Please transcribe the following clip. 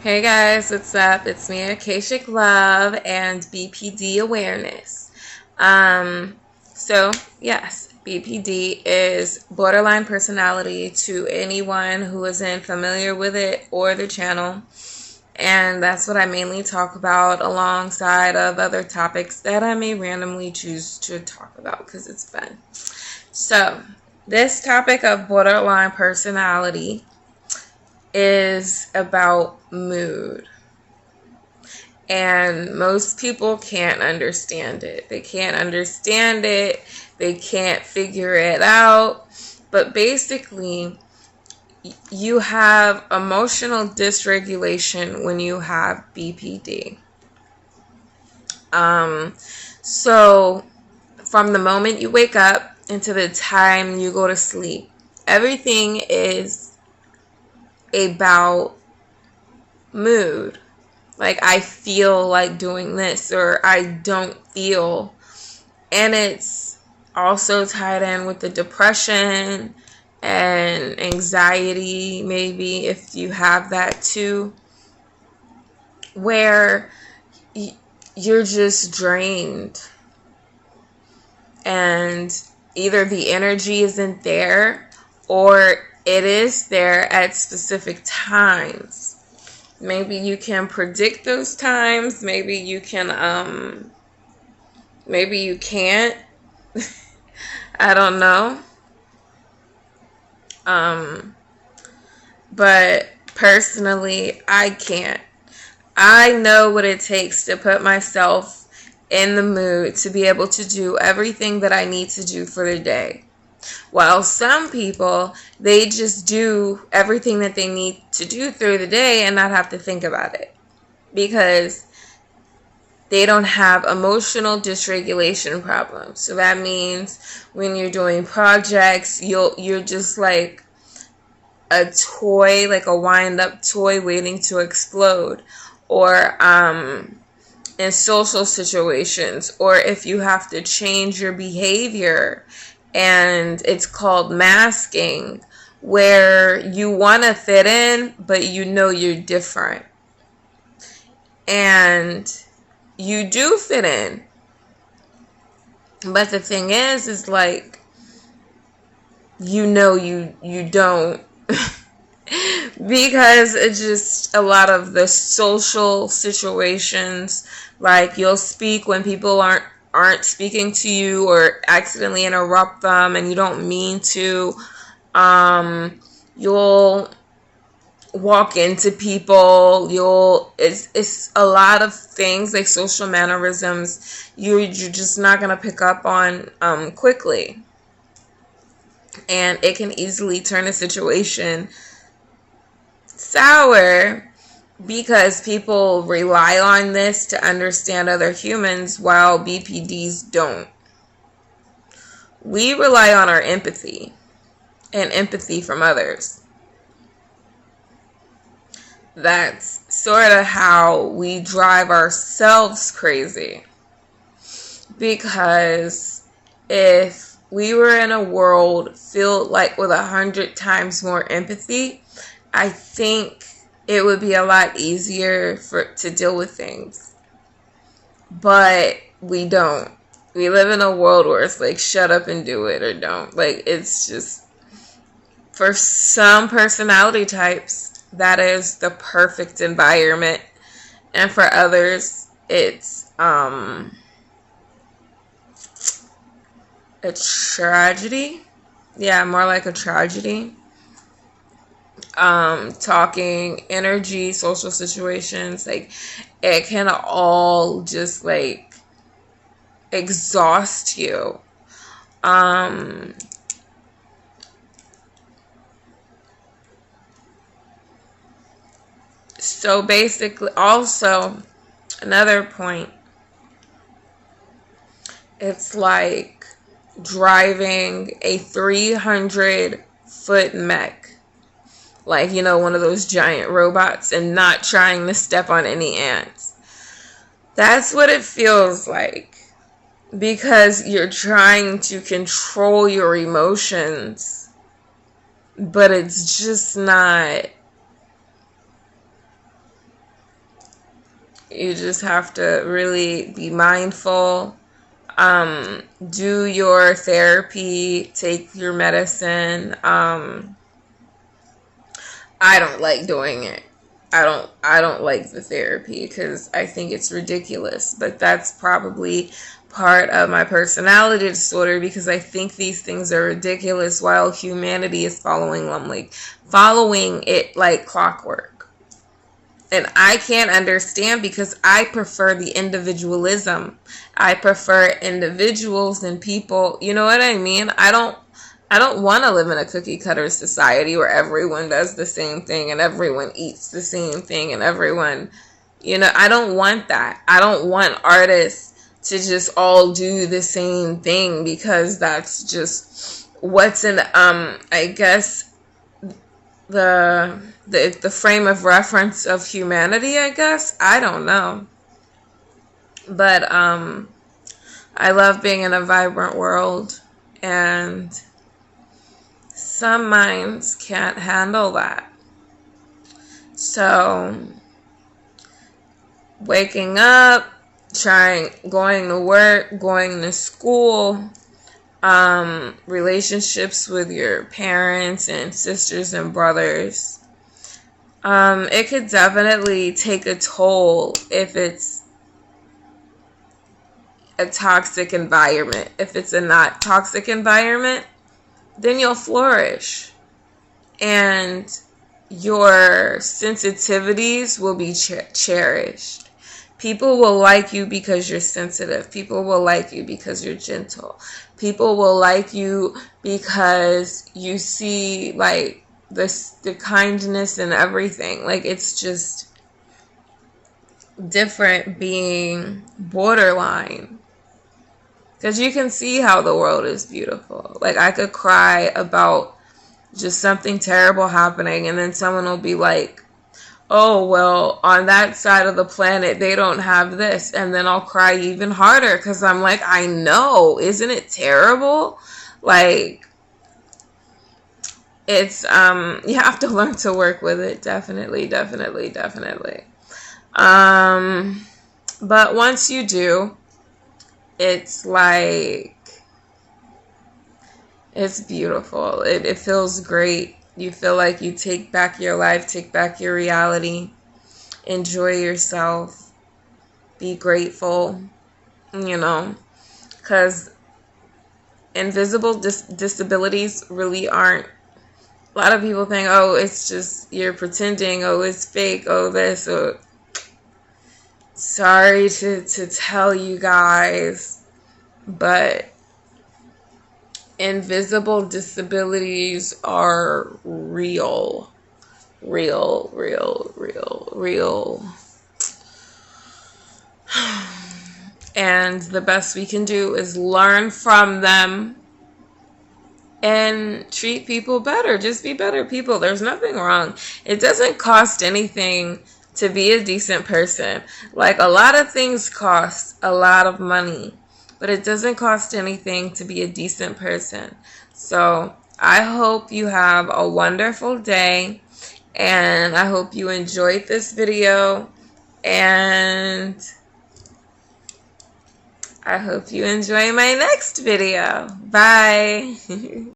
Hey guys, what's up? It's me, Akashic Love and BPD Awareness. Um, so yes, BPD is borderline personality to anyone who isn't familiar with it or the channel. And that's what I mainly talk about alongside of other topics that I may randomly choose to talk about because it's fun. So this topic of borderline personality is about mood. And most people can't understand it. They can't understand it. They can't figure it out. But basically, you have emotional dysregulation when you have BPD. So from the moment you wake up until the time you go to sleep, everything is about mood. Like, I feel like doing this, or I don't feel. And it's also tied in with the depression and anxiety, maybe, if you have that too, where you're just drained. And either the energy isn't there, or it is there at specific times. Maybe you can predict those times. Maybe you can, maybe you can't. I don't know. But personally, I can't. I know what it takes to put myself in the mood to be able to do everything that I need to do for the day. While some people, they just do everything that they need to do through the day and not have to think about it, because they don't have emotional dysregulation problems. So that means when you're doing projects, you're just like a toy, like a wind-up toy waiting to explode. Or in social situations, or if you have to change your behavior, and it's called masking, where you want to fit in, but you know you're different. And you do fit in. But the thing is like, you know you don't. Because it's just a lot of the social situations, like you'll speak when people aren't speaking to you, or accidentally interrupt them and you don't mean to. You'll walk into people. It's a lot of things, like social mannerisms you're just not gonna pick up on quickly, and it can easily turn a situation sour, because people rely on this to understand other humans, while BPDs don't. We rely on our empathy and empathy from others. That's sort of how we drive ourselves crazy. Because if we were in a world filled like with 100 times more empathy, I think it would be a lot easier to deal with things. But we don't. We live in a world where it's like, shut up and do it, or don't. Like, it's just, for some personality types, that is the perfect environment. And for others, it's a tragedy. Yeah, more like a tragedy. Talking, energy, social situations, like, it can all just like exhaust you. So basically, also another point, it's like driving a 300-foot mech. Like, one of those giant robots, and not trying to step on any ants. That's what it feels like. Because you're trying to control your emotions, but it's just not You just have to really be mindful. Do your therapy, take your medicine. I don't like doing it. I don't like the therapy because I think it's ridiculous. But that's probably part of my personality disorder, because I think these things are ridiculous while humanity is following it like clockwork. And I can't understand, because I prefer the individualism. I prefer individuals and people. You know what I mean? I don't want to live in a cookie cutter society where everyone does the same thing and everyone eats the same thing and everyone, I don't want that. I don't want artists to just all do the same thing, because that's just what's in, I guess, the frame of reference of humanity, I guess. I don't know. But I love being in a vibrant world, and some minds can't handle that. So waking up, going to work, going to school, relationships with your parents and sisters and brothers, it could definitely take a toll if it's a toxic environment. If it's a not toxic environment, then you'll flourish, and your sensitivities will be cherished. People will like you because you're sensitive. People will like you because you're gentle. People will like you because you see like the kindness and everything. Like, it's just different being borderline. Because you can see how the world is beautiful. Like, I could cry about just something terrible happening, and then someone will be like, oh, well, on that side of the planet, they don't have this. And then I'll cry even harder, because I'm like, I know, isn't it terrible? Like, it's, you have to learn to work with it. Definitely. But once you do, it's like, it's beautiful. It feels great. You feel like you take back your life, take back your reality, enjoy yourself, be grateful, because invisible disabilities really aren't. A lot of people think, oh, it's just you're pretending, oh, it's fake, oh, this, oh. Sorry to tell you guys, but invisible disabilities are real. And the best we can do is learn from them and treat people better. Just be better people. There's nothing wrong. It doesn't cost anything to be a decent person. Like, a lot of things cost a lot of money, but it doesn't cost anything to be a decent person. So I hope you have a wonderful day, and I hope you enjoyed this video, and I hope you enjoy my next video. Bye.